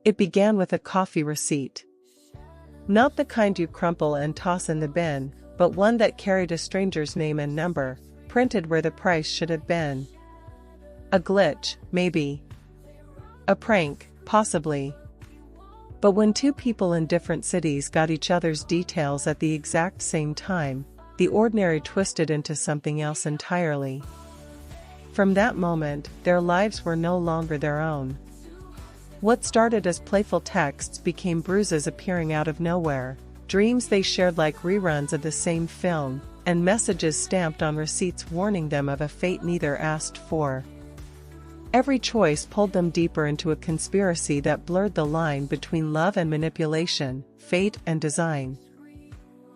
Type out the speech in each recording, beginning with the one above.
It began with a coffee receipt. Not the kind you crumple and toss in the bin, but one that carried a stranger's name and number, printed where the price should have been. A glitch, maybe. A prank, possibly. But when two people in different cities got each other's details at the exact same time, the ordinary twisted into something else entirely. From that moment, their lives were no longer their own. What started as playful texts became bruises appearing out of nowhere, dreams they shared like reruns of the same film, and messages stamped on receipts warning them of a fate neither asked for. Every choice pulled them deeper into a conspiracy that blurred the line between love and manipulation, fate and design.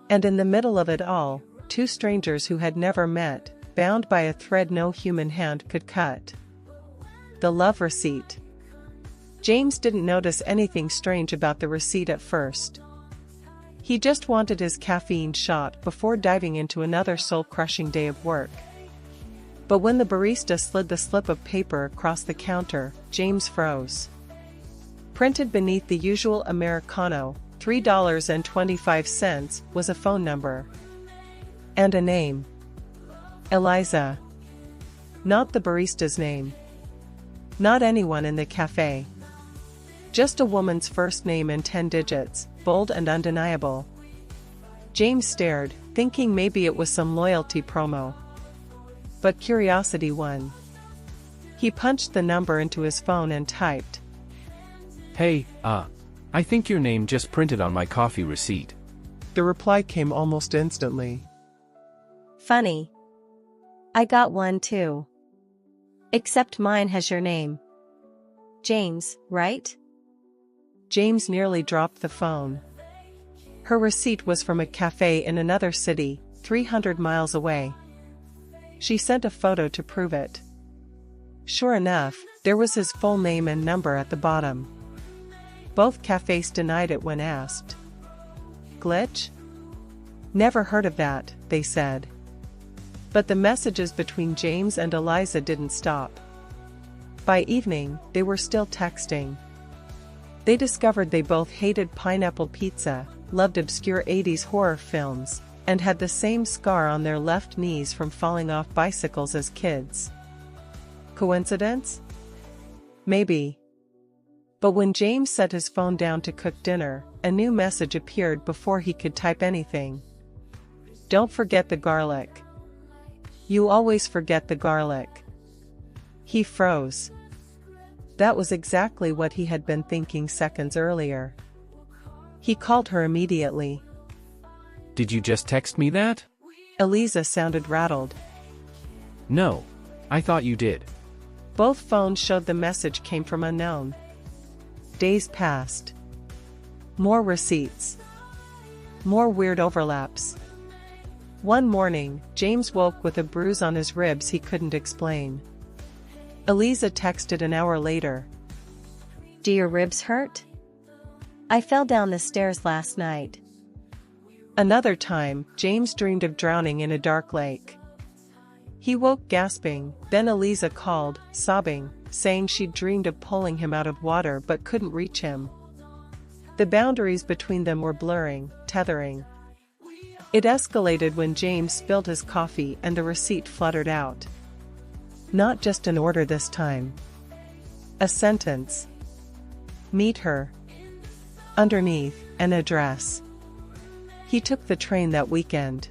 And in the middle of it all, two strangers who had never met, bound by a thread no human hand could cut. The love receipt. James didn't notice anything strange about the receipt at first. He just wanted his caffeine shot before diving into another soul-crushing day of work. But when the barista slid the slip of paper across the counter, James froze. Printed beneath the usual Americano, $3.25, was a phone number. And a name. Eliza. Not the barista's name. Not anyone in the cafe. Just a woman's first name and 10 digits, bold and undeniable. James stared, thinking maybe it was some loyalty promo. But curiosity won. He punched the number into his phone and typed. Hey, I think your name just printed on my coffee receipt. The reply came almost instantly. Funny. I got one too. Except mine has your name. James, right? James nearly dropped the phone. Her receipt was from a cafe in another city, 300 miles away. She sent a photo to prove it. Sure enough, there was his full name and number at the bottom. Both cafes denied it when asked. Glitch? Never heard of that, they said. But the messages between James and Eliza didn't stop. By evening, they were still texting. They discovered they both hated pineapple pizza, loved obscure 80s horror films, and had the same scar on their left knees from falling off bicycles as kids. Coincidence? Maybe. But when James set his phone down to cook dinner, a new message appeared before he could type anything. Don't forget the garlic. You always forget the garlic. He froze. That was exactly what he had been thinking seconds earlier. He called her immediately. Did you just text me that? Eliza sounded rattled. No. I thought you did. Both phones showed the message came from unknown. Days passed. More receipts. More weird overlaps. One morning, James woke with a bruise on his ribs he couldn't explain. Eliza texted an hour later. Do your ribs hurt? I fell down the stairs last night. Another time, James dreamed of drowning in a dark lake. He woke gasping, then Eliza called, sobbing, saying she'd dreamed of pulling him out of water but couldn't reach him. The boundaries between them were blurring, tethering. It escalated when James spilled his coffee and the receipt fluttered out. Not just an order this time. A sentence. Meet her. Underneath, an address. He took the train that weekend.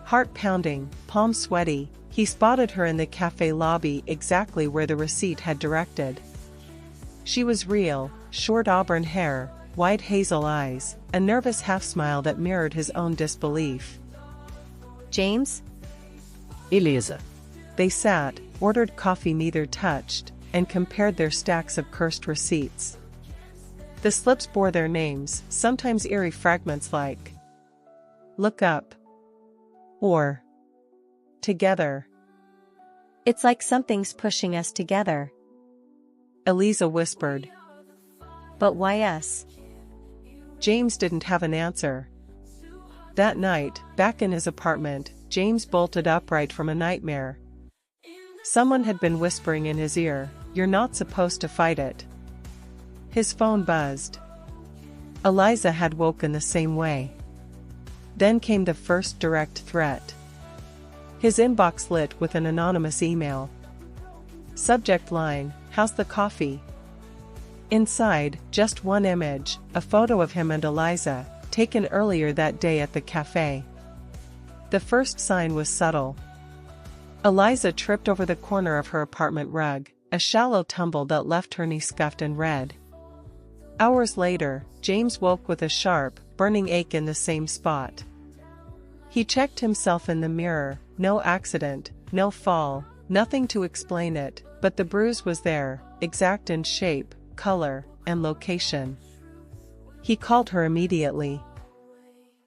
Heart pounding, palms sweaty, he spotted her in the cafe lobby exactly where the receipt had directed. She was real, short auburn hair, wide hazel eyes, a nervous half-smile that mirrored his own disbelief. James? Eliza. They sat, ordered coffee neither touched, and compared their stacks of cursed receipts. The slips bore their names, sometimes eerie fragments like "Look up" or "Together." It's like something's pushing us together. Eliza whispered. But why us? James didn't have an answer. That night, back in his apartment, James bolted upright from a nightmare. Someone had been whispering in his ear, "You're not supposed to fight it." His phone buzzed. Eliza had woken the same way. Then came the first direct threat. His inbox lit with an anonymous email. Subject line, "How's the coffee?" Inside, just one image, a photo of him and Eliza, taken earlier that day at the cafe. The first sign was subtle. Eliza tripped over the corner of her apartment rug, a shallow tumble that left her knee scuffed and red. Hours later, James woke with a sharp, burning ache in the same spot. He checked himself in the mirror, no accident, no fall, nothing to explain it, but the bruise was there, exact in shape, color, and location. He called her immediately.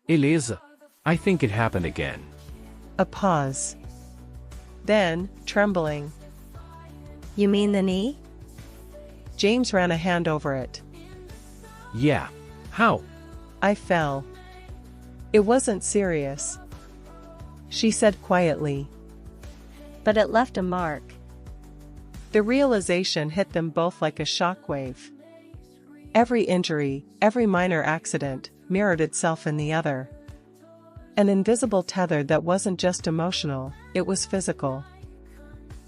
Eliza, I think it happened again. A pause. Then, trembling. You mean the knee? James ran a hand over it. Yeah. How? I fell. It wasn't serious, she said quietly. But it left a mark. The realization hit them both like a shockwave. Every injury, every minor accident, mirrored itself in the other. An invisible tether that wasn't just emotional, it was physical.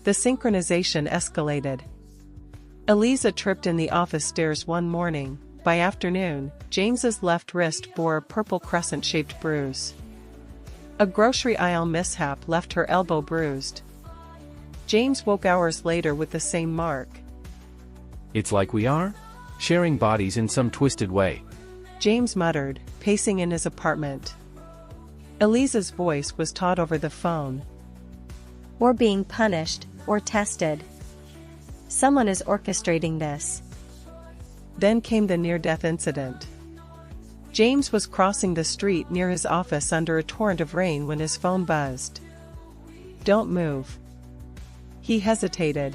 The synchronization escalated. Eliza tripped in the office stairs one morning. By afternoon, James's left wrist bore a purple crescent-shaped bruise. A grocery aisle mishap left her elbow bruised. James woke hours later with the same mark. It's like we are sharing bodies in some twisted way, James muttered, pacing in his apartment. Eliza's voice was taut over the phone. Or being punished, or tested. Someone is orchestrating this. Then came the near-death incident. James was crossing the street near his office under a torrent of rain when his phone buzzed. "Don't move." He hesitated.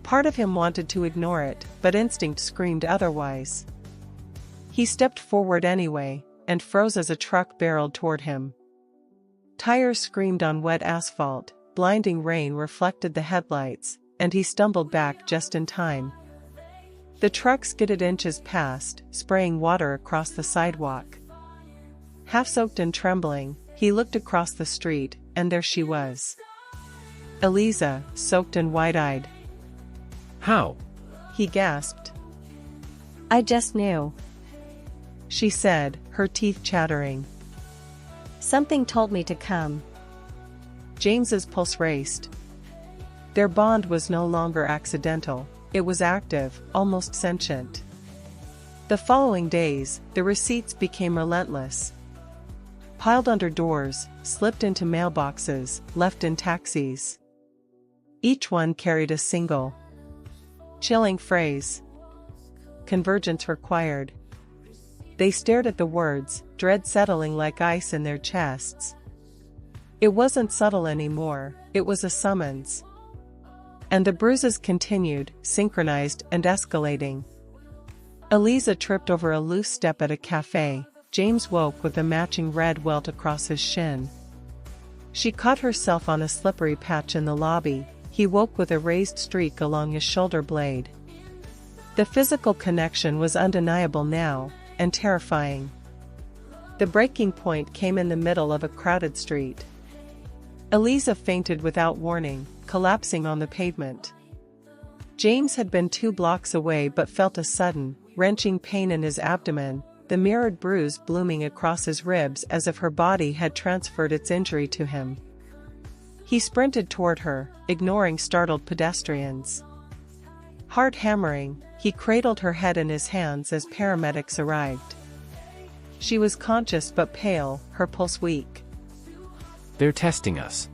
Part of him wanted to ignore it, but instinct screamed otherwise. He stepped forward anyway, and froze as a truck barreled toward him. Tires screamed on wet asphalt, blinding rain reflected the headlights, and he stumbled back just in time. The truck skidded inches past, spraying water across the sidewalk. Half-soaked and trembling, he looked across the street, and there she was. Eliza, soaked and wide-eyed. How? He gasped. I just knew. She said, her teeth chattering. Something told me to come. James's pulse raced. Their bond was no longer accidental, it was active, almost sentient. The following days, the receipts became relentless. Piled under doors, slipped into mailboxes, left in taxis. Each one carried a single, chilling phrase. Convergence required. They stared at the words, dread settling like ice in their chests. It wasn't subtle anymore, it was a summons. And the bruises continued, synchronized and escalating. Eliza tripped over a loose step at a cafe. James woke with a matching red welt across his shin. She caught herself on a slippery patch in the lobby. He woke with a raised streak along his shoulder blade. The physical connection was undeniable now, and terrifying. The breaking point came in the middle of a crowded street. Eliza fainted without warning, collapsing on the pavement. James had been 2 blocks away but felt a sudden, wrenching pain in his abdomen, the mirrored bruise blooming across his ribs as if her body had transferred its injury to him. He sprinted toward her, ignoring startled pedestrians. Heart hammering, he cradled her head in his hands as paramedics arrived. She was conscious but pale, her pulse weak. They're testing us,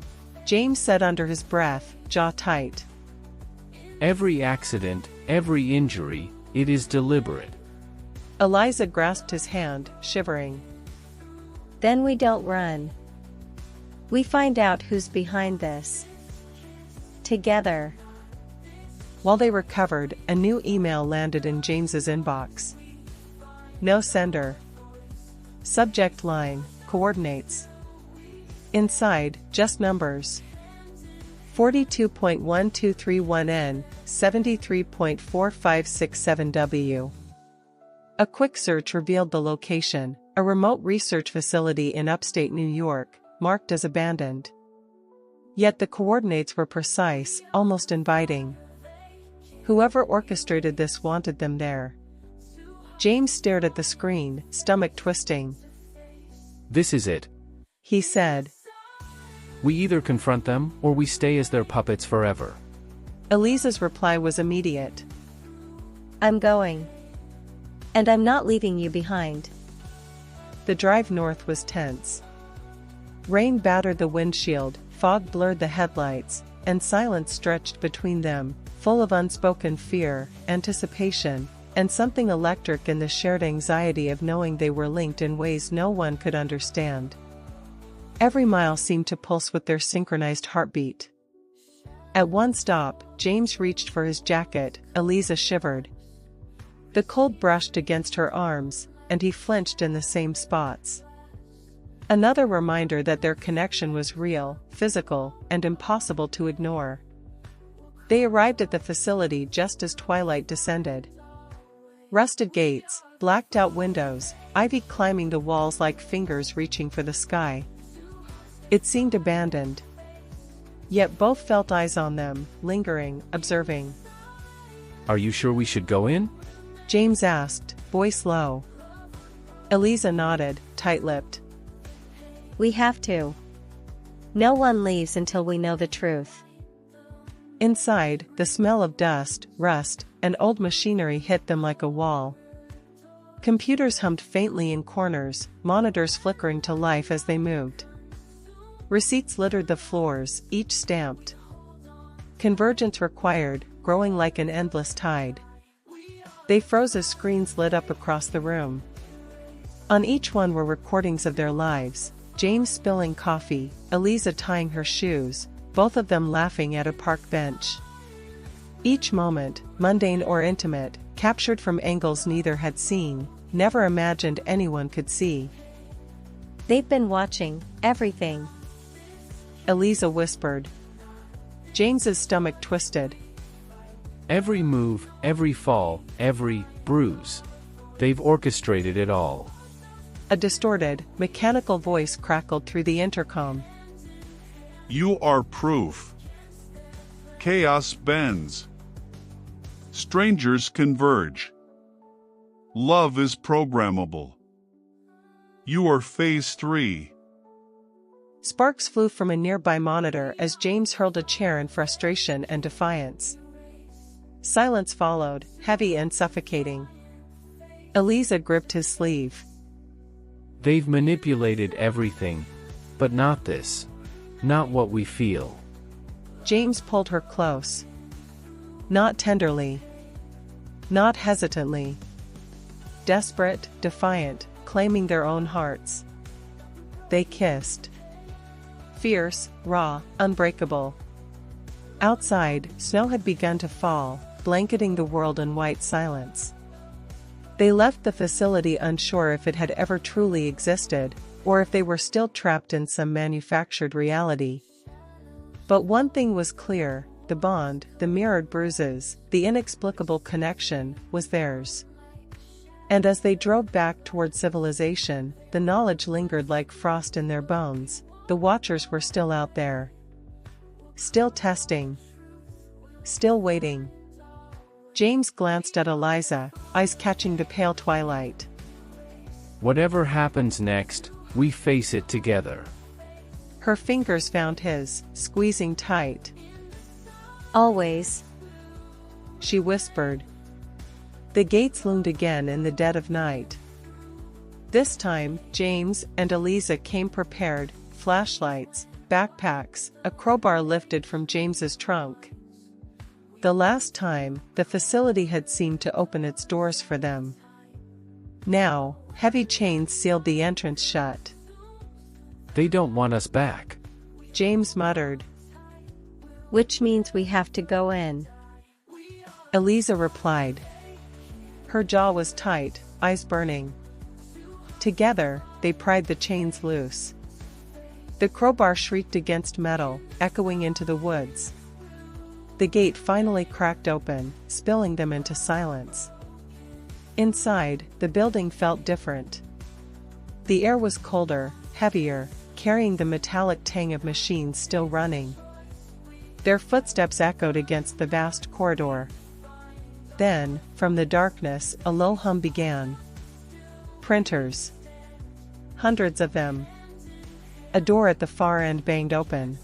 James said under his breath, jaw tight. Every accident, every injury, it is deliberate. Eliza grasped his hand, shivering. Then we don't run. We find out who's behind this. Together. While they recovered, a new email landed in James's inbox. No sender. Subject line, coordinates. Inside, just numbers. 42.1231N, 73.4567W. A quick search revealed the location, a remote research facility in upstate New York, marked as abandoned. Yet the coordinates were precise, almost inviting. Whoever orchestrated this wanted them there. James stared at the screen, stomach twisting. This is it. He said. We either confront them, or we stay as their puppets forever. Eliza's reply was immediate. I'm going. And I'm not leaving you behind. The drive north was tense. Rain battered the windshield, fog blurred the headlights, and silence stretched between them, full of unspoken fear, anticipation, and something electric in the shared anxiety of knowing they were linked in ways no one could understand. Every mile seemed to pulse with their synchronized heartbeat. At one stop, James reached for his jacket. Eliza shivered. The cold brushed against her arms, and he flinched in the same spots. Another reminder that their connection was real, physical, and impossible to ignore. They arrived at the facility just as twilight descended. Rusted gates, blacked-out windows, ivy climbing the walls like fingers reaching for the sky. It seemed abandoned. Yet both felt eyes on them, lingering, observing. Are you sure we should go in? James asked, voice low. Eliza nodded, tight-lipped. We have to. No one leaves until we know the truth. Inside, the smell of dust, rust, and old machinery hit them like a wall. Computers hummed faintly in corners, monitors flickering to life as they moved. Receipts littered the floors, each stamped. Convergence required, growing like an endless tide. They froze as screens lit up across the room. On each one were recordings of their lives, James spilling coffee, Eliza tying her shoes, both of them laughing at a park bench. Each moment, mundane or intimate, captured from angles neither had seen, never imagined anyone could see. They've been watching everything, Eliza whispered. James's stomach twisted. Every move, every fall, every bruise. They've orchestrated it all. A distorted, mechanical voice crackled through the intercom. You are proof. Chaos bends. Strangers converge. Love is programmable. You are phase 3. Sparks flew from a nearby monitor as James hurled a chair in frustration and defiance. Silence followed, heavy and suffocating. Eliza gripped his sleeve. They've manipulated everything. But not this. Not what we feel. James pulled her close. Not tenderly. Not hesitantly. Desperate, defiant, claiming their own hearts. They kissed. Fierce, raw, unbreakable. Outside, snow had begun to fall, blanketing the world in white silence. They left the facility unsure if it had ever truly existed, or if they were still trapped in some manufactured reality. But one thing was clear, the bond, the mirrored bruises, the inexplicable connection, was theirs. And as they drove back toward civilization, the knowledge lingered like frost in their bones. The watchers were still out there. Still testing. Still waiting. James glanced at Eliza, eyes catching the pale twilight. Whatever happens next, we face it together. Her fingers found his, squeezing tight. Always, she whispered. The gates loomed again in the dead of night. This time, James and Eliza came prepared, flashlights, backpacks, a crowbar lifted from James's trunk. The last time, the facility had seemed to open its doors for them. Now, heavy chains sealed the entrance shut. They don't want us back, James muttered. Which means we have to go in, Eliza replied. Her jaw was tight, eyes burning. Together, they pried the chains loose. The crowbar shrieked against metal, echoing into the woods. The gate finally cracked open, spilling them into silence. Inside, the building felt different. The air was colder, heavier, carrying the metallic tang of machines still running. Their footsteps echoed against the vast corridor. Then, from the darkness, a low hum began. Printers. Hundreds of them. A door at the far end banged open.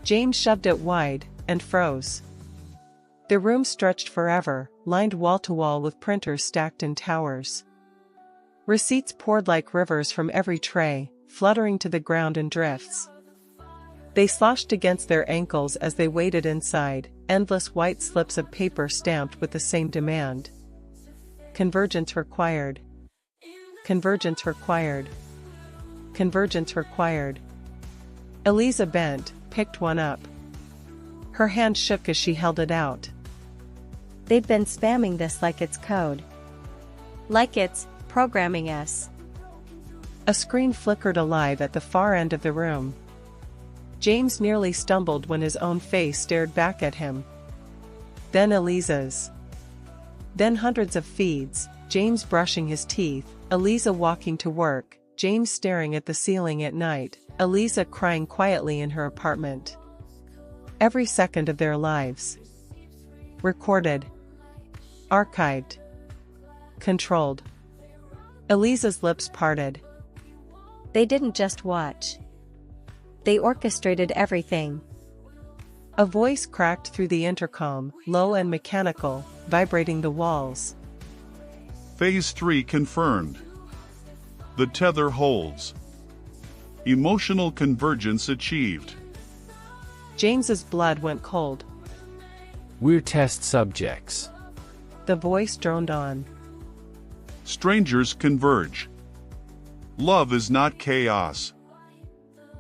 James shoved it wide, and froze. The room stretched forever, lined wall to wall with printers stacked in towers. Receipts poured like rivers from every tray, fluttering to the ground in drifts. They sloshed against their ankles as they waited inside, endless white slips of paper stamped with the same demand. Convergence required. Convergence required. Convergence required. Eliza bent, picked one up. Her hand shook as she held it out. They've been spamming this like it's code. Like it's programming us. A screen flickered alive at the far end of the room. James nearly stumbled when his own face stared back at him. Then Eliza's. Then hundreds of feeds, James brushing his teeth, Eliza walking to work, James staring at the ceiling at night, Eliza crying quietly in her apartment. Every second of their lives. Recorded. Archived. Controlled. Eliza's lips parted. They didn't just watch. They orchestrated everything. A voice cracked through the intercom, low and mechanical, vibrating the walls. Phase 3 confirmed. The tether holds. Emotional convergence achieved. James's blood went cold. We're test subjects. The voice droned on. Strangers converge. Love is not chaos.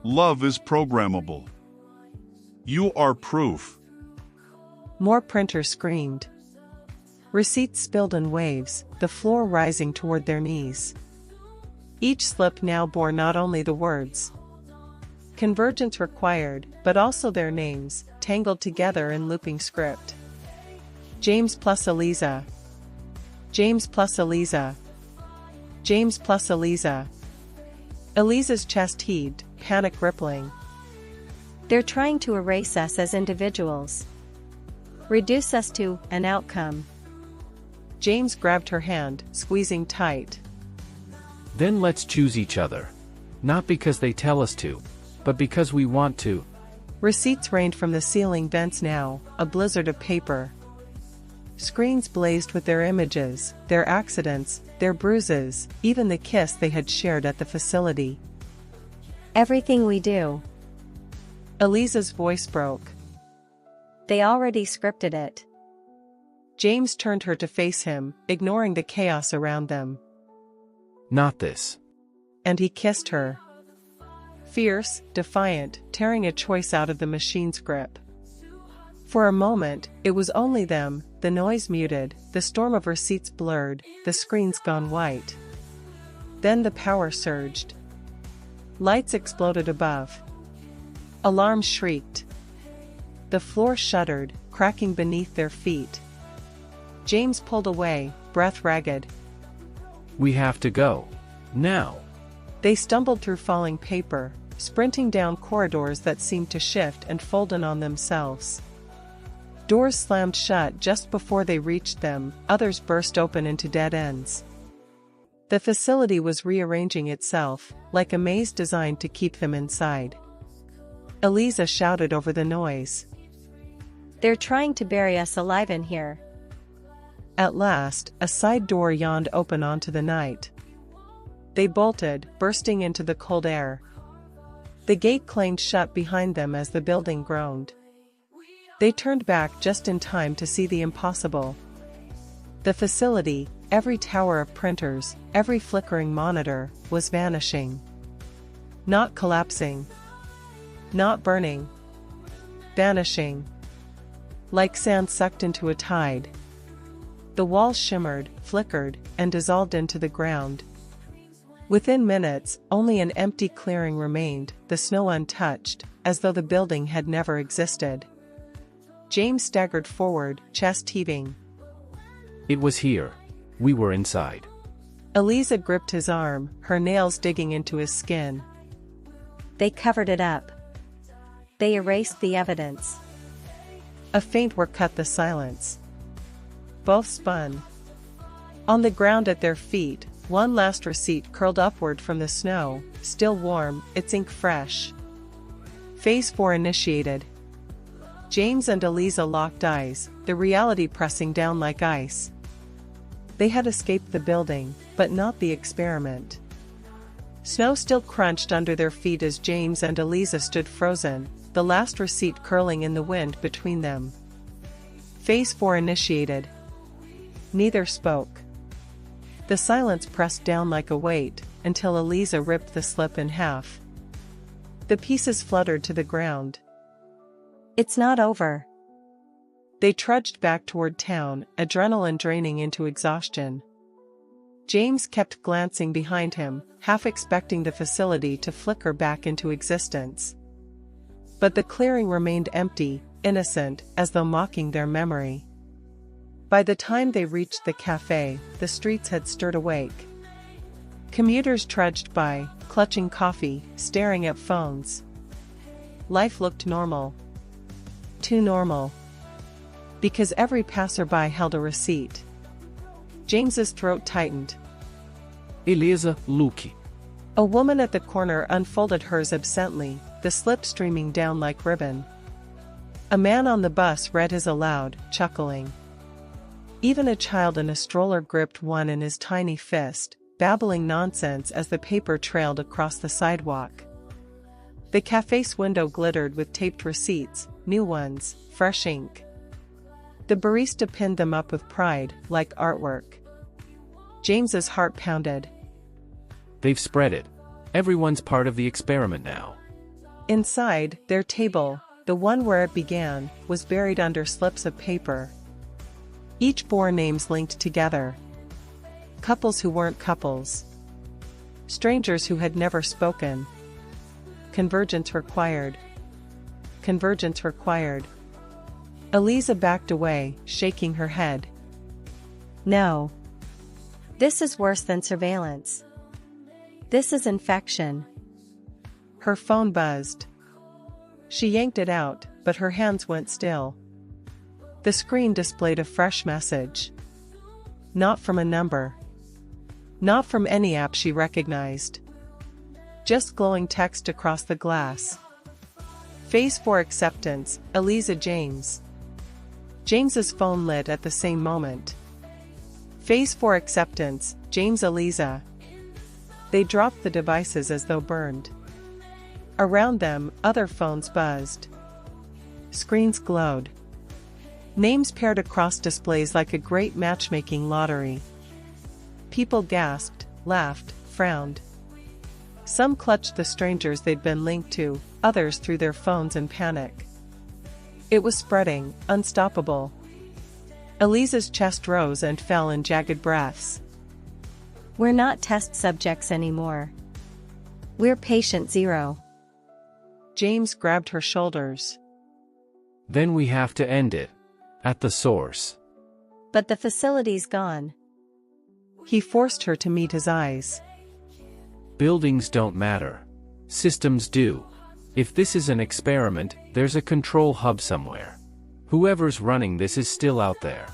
Love is programmable. You are proof. More printers screamed. Receipts spilled in waves, the floor rising toward their knees. Each slip now bore not only the words "convergence required," but also their names, tangled together in looping script. James plus Eliza. James plus Eliza. James plus Eliza. Eliza's chest heaved, panic rippling. They're trying to erase us as individuals. Reduce us to an outcome. James grabbed her hand, squeezing tight. Then let's choose each other. Not because they tell us to, but because we want to. Receipts rained from the ceiling vents now, a blizzard of paper. Screens blazed with their images, their accidents, their bruises, even the kiss they had shared at the facility. Everything we do. Eliza's voice broke. They already scripted it. James turned her to face him, ignoring the chaos around them. Not this. And he kissed her. Fierce, defiant, tearing a choice out of the machine's grip. For a moment, it was only them, the noise muted, the storm of receipts blurred, the screens gone white. Then the power surged. Lights exploded above. Alarms shrieked. The floor shuddered, cracking beneath their feet. James pulled away, breath ragged. We have to go. Now. They stumbled through falling paper, sprinting down corridors that seemed to shift and fold in on themselves. Doors slammed shut just before they reached them, others burst open into dead ends. The facility was rearranging itself, like a maze designed to keep them inside. Eliza shouted over the noise. They're trying to bury us alive in here. At last, a side door yawned open onto the night. They bolted, bursting into the cold air. The gate clanged shut behind them as the building groaned. They turned back just in time to see the impossible. The facility, every tower of printers, every flickering monitor, was vanishing. Not collapsing. Not burning. Vanishing. Like sand sucked into a tide. The walls shimmered, flickered, and dissolved into the ground. Within minutes, only an empty clearing remained, the snow untouched, as though the building had never existed. James staggered forward, chest heaving. It was here. We were inside. Eliza gripped his arm, her nails digging into his skin. They covered it up. They erased the evidence. A faint whir cut the silence. Both spun. On the ground at their feet, one last receipt curled upward from the snow, still warm, its ink fresh. Phase 4 initiated. James and Eliza locked eyes, the reality pressing down like ice. They had escaped the building, but not the experiment. Snow still crunched under their feet as James and Eliza stood frozen, the last receipt curling in the wind between them. Phase 4 initiated. Neither spoke. The silence pressed down like a weight, until Eliza ripped the slip in half. The pieces fluttered to the ground. It's not over. They trudged back toward town, adrenaline draining into exhaustion. James kept glancing behind him, half expecting the facility to flicker back into existence. But the clearing remained empty, innocent, as though mocking their memory. By the time they reached the cafe, the streets had stirred awake. Commuters trudged by, clutching coffee, staring at phones. Life looked normal. Too normal. Because every passerby held a receipt. James's throat tightened. Eliza, look. A woman at the corner unfolded hers absently, the slip streaming down like ribbon. A man on the bus read his aloud, chuckling. Even a child in a stroller gripped one in his tiny fist, babbling nonsense as the paper trailed across the sidewalk. The cafe's window glittered with taped receipts, new ones, fresh ink. The barista pinned them up with pride, like artwork. James's heart pounded. They've spread it. Everyone's part of the experiment now. Inside, their table, the one where it began, was buried under slips of paper. Each bore names linked together. Couples who weren't couples. Strangers who had never spoken. Convergence required. Convergence required. Eliza backed away, shaking her head. No. This is worse than surveillance. This is infection. Her phone buzzed. She yanked it out, but her hands went still. The screen displayed a fresh message. Not from a number. Not from any app she recognized. Just glowing text across the glass. Phase 4 acceptance, Eliza James. James's phone lit at the same moment. Phase 4 acceptance, James Eliza. They dropped the devices as though burned. Around them, other phones buzzed. Screens glowed. Names paired across displays like a great matchmaking lottery. People gasped, laughed, frowned. Some clutched the strangers they'd been linked to, others threw their phones in panic. It was spreading, unstoppable. Eliza's chest rose and fell in jagged breaths. We're not test subjects anymore. We're patient zero. James grabbed her shoulders. Then we have to end it. At the source. But the facility's gone. He forced her to meet his eyes. Buildings don't matter. Systems do. If this is an experiment, there's a control hub somewhere. Whoever's running this is still out there.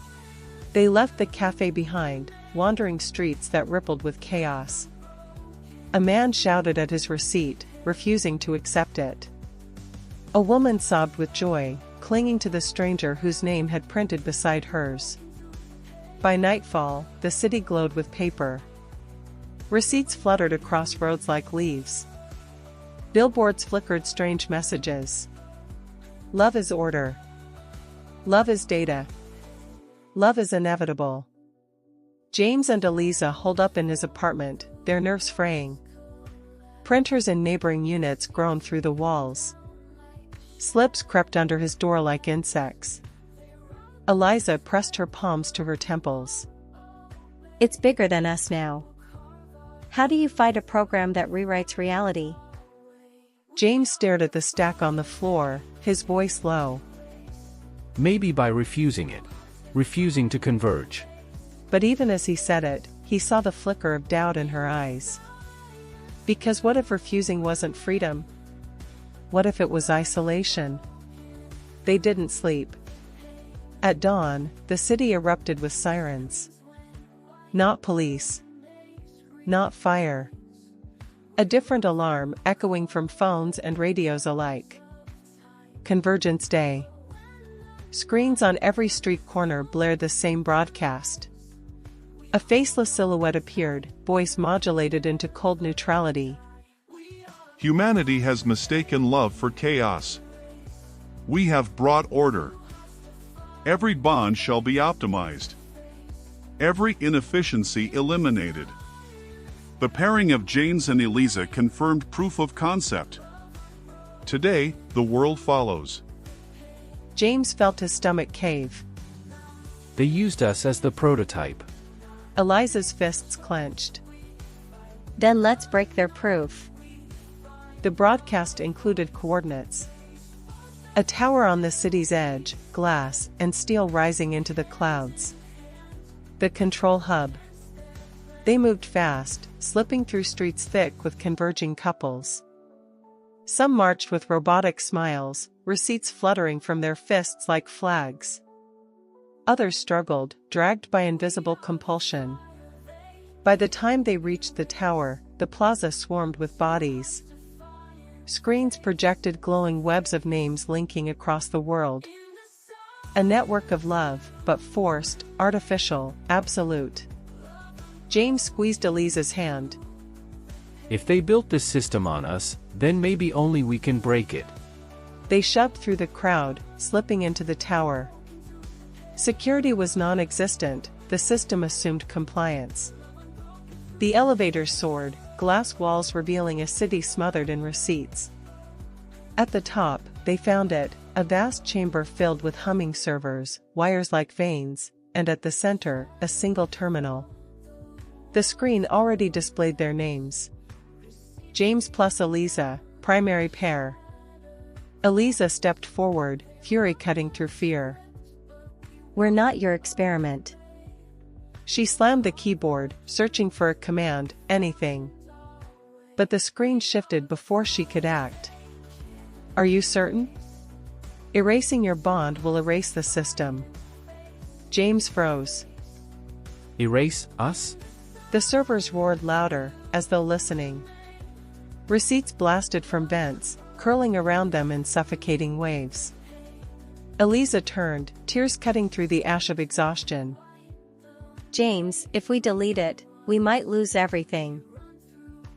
They left the cafe behind, wandering streets that rippled with chaos. A man shouted at his receipt, refusing to accept it. A woman sobbed with joy, clinging to the stranger whose name had printed beside hers. By nightfall, the city glowed with paper. Receipts fluttered across roads like leaves. Billboards flickered strange messages. Love is order. Love is data. Love is inevitable. James and Eliza holed up in his apartment, their nerves fraying. Printers in neighboring units groaned through the walls. Slips crept under his door like insects. Eliza pressed her palms to her temples. It's bigger than us now. How do you fight a program that rewrites reality? James stared at the stack on the floor, his voice low. Maybe by refusing it. Refusing to converge. But even as he said it, he saw the flicker of doubt in her eyes. Because what if refusing wasn't freedom? What if it was isolation? They didn't sleep. At dawn, the city erupted with sirens. Not police. Not fire. A different alarm echoing from phones and radios alike. Convergence Day. Screens on every street corner blared the same broadcast. A faceless silhouette appeared, voice modulated into cold neutrality. Humanity has mistaken love for chaos. We have brought order. Every bond shall be optimized. Every inefficiency eliminated. The pairing of James and Eliza confirmed proof of concept. Today, the world follows. James felt his stomach cave. They used us as the prototype. Eliza's fists clenched. Then let's break their proof. The broadcast included coordinates. A tower on the city's edge, glass and steel rising into the clouds. The control hub. They moved fast, slipping through streets thick with converging couples. Some marched with robotic smiles, receipts fluttering from their fists like flags. Others struggled, dragged by invisible compulsion. By the time they reached the tower, the plaza swarmed with bodies. Screens projected glowing webs of names linking across the world. A network of love, but forced, artificial, absolute. James squeezed Eliza's hand. If they built this system on us, then maybe only we can break it. They shoved through the crowd, slipping into the tower. Security was non-existent, the system assumed compliance. The elevators soared, glass walls revealing a city smothered in receipts. At the top, they found it, a vast chamber filled with humming servers, wires like veins, and at the center, a single terminal. The screen already displayed their names. James plus Eliza, primary pair. Eliza stepped forward, fury cutting through fear. We're not your experiment. She slammed the keyboard, searching for a command, anything. But the screen shifted before she could act. Are you certain? Erasing your bond will erase the system. James froze. Erase us? The servers roared louder, as though listening. Receipts blasted from vents, curling around them in suffocating waves. Eliza turned, tears cutting through the ash of exhaustion. James, if we delete it, we might lose everything.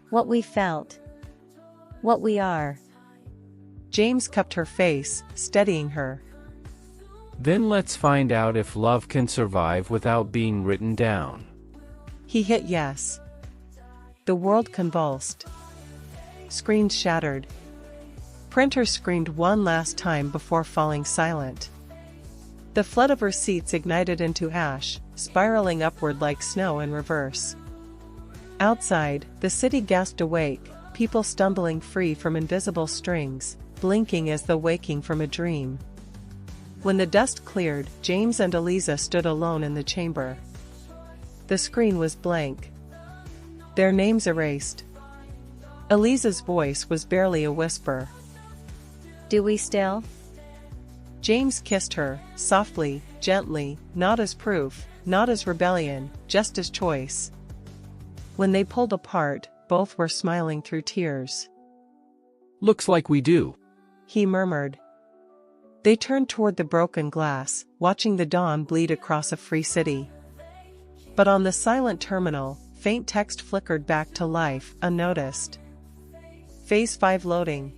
What we felt. What we are. James cupped her face, steadying her. Then let's find out if love can survive without being written down. He hit yes. The world convulsed. Screens shattered. Printers screamed one last time before falling silent. The flood of receipts ignited into ash, spiraling upward like snow in reverse. Outside, the city gasped awake, people stumbling free from invisible strings, blinking as though waking from a dream. When the dust cleared, James and Eliza stood alone in the chamber. The screen was blank. Their names erased. Eliza's voice was barely a whisper. Do we still? James kissed her, softly, gently, not as proof, not as rebellion, just as choice. When they pulled apart, both were smiling through tears. Looks like we do, he murmured. They turned toward the broken glass, watching the dawn bleed across a free city. But on the silent terminal, faint text flickered back to life, unnoticed. Phase 5 loading.